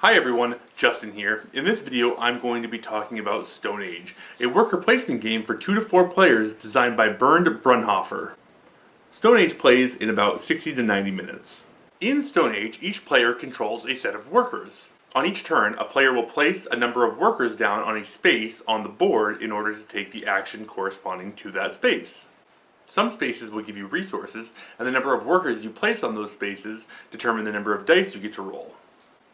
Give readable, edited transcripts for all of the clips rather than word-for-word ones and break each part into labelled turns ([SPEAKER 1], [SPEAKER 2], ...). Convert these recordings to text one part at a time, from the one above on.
[SPEAKER 1] Hi everyone, Justin here. In this video I'm going to be talking about Stone Age, a worker placement game for 2 to 4 players designed by Bernd Brunhoffer. Stone Age plays in about 60 to 90 minutes. In Stone Age, each player controls a set of workers. On each turn, a player will place a number of workers down on a space on the board in order to take the action corresponding to that space. Some spaces will give you resources, and the number of workers you place on those spaces determine the number of dice you get to roll.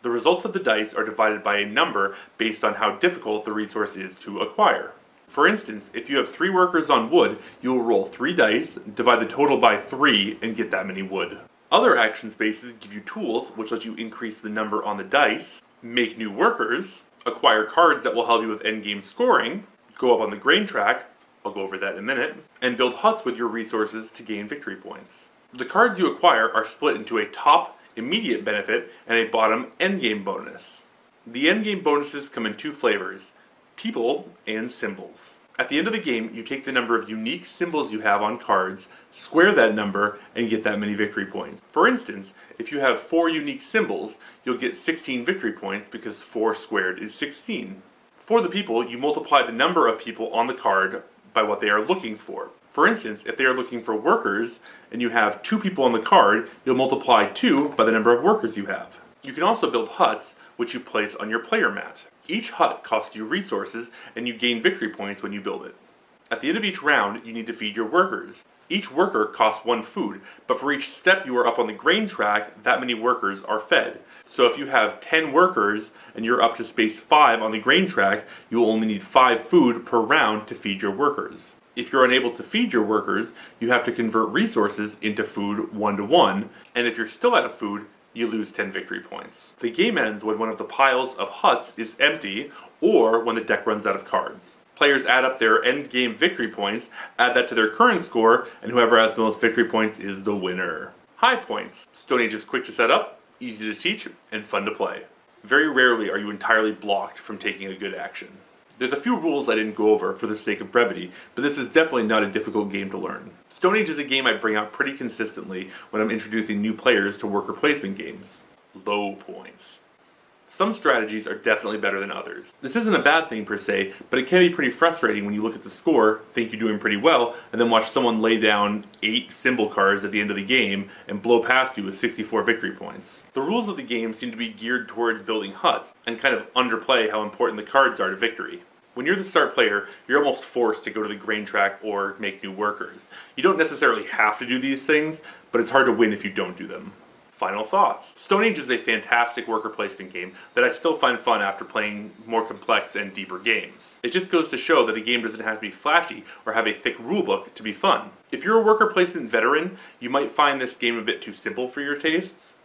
[SPEAKER 1] The results of the dice are divided by a number based on how difficult the resource is to acquire. For instance, if you have 3 workers on wood, you will roll 3 dice, divide the total by 3, and get that many wood. Other action spaces give you tools, which let you increase the number on the dice, make new workers, acquire cards that will help you with endgame scoring, go up on the grain track, I'll go over that in a minute, and build huts with your resources to gain victory points. The cards you acquire are split into a top immediate benefit and a bottom endgame bonus. The endgame bonuses come in 2 flavors, people and symbols. At the end of the game, you take the number of unique symbols you have on cards, square that number, and get that many victory points. For instance, if you have 4 unique symbols, you'll get 16 victory points because 4 squared is 16. For the people, you multiply the number of people on the card by what they are looking for. For instance, if they are looking for workers and you have 2 people on the card, you'll multiply 2 by the number of workers you have. You can also build huts, which you place on your player mat. Each hut costs you resources and you gain victory points when you build it. At the end of each round, you need to feed your workers. Each worker costs 1 food, but for each step you are up on the grain track, that many workers are fed. So if you have 10 workers and you're up to space 5 on the grain track, you will only need 5 food per round to feed your workers. If you're unable to feed your workers, you have to convert resources into food 1-to-1, and if you're still out of food, you lose 10 victory points. The game ends when one of the piles of huts is empty, or when the deck runs out of cards. Players add up their end game victory points, add that to their current score, and whoever has the most victory points is the winner. High points. Stone Age is quick to set up, easy to teach, and fun to play. Very rarely are you entirely blocked from taking a good action. There's a few rules I didn't go over for the sake of brevity, but this is definitely not a difficult game to learn. Stone Age is a game I bring out pretty consistently when I'm introducing new players to worker placement games. Low points. Some strategies are definitely better than others. This isn't a bad thing per se, but it can be pretty frustrating when you look at the score, think you're doing pretty well, and then watch someone lay down 8 symbol cards at the end of the game and blow past you with 64 victory points. The rules of the game seem to be geared towards building huts, and kind of underplay how important the cards are to victory. When you're the start player, you're almost forced to go to the grain track or make new workers. You don't necessarily have to do these things, but it's hard to win if you don't do them. Final thoughts. Stone Age is a fantastic worker placement game that I still find fun after playing more complex and deeper games. It just goes to show that a game doesn't have to be flashy or have a thick rulebook to be fun. If you're a worker placement veteran, you might find this game a bit too simple for your tastes.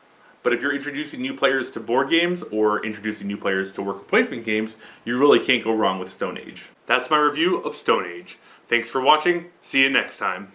[SPEAKER 1] But if you're introducing new players to board games or introducing new players to worker placement games, you really can't go wrong with Stone Age. That's my review of Stone Age. Thanks for watching. See you next time.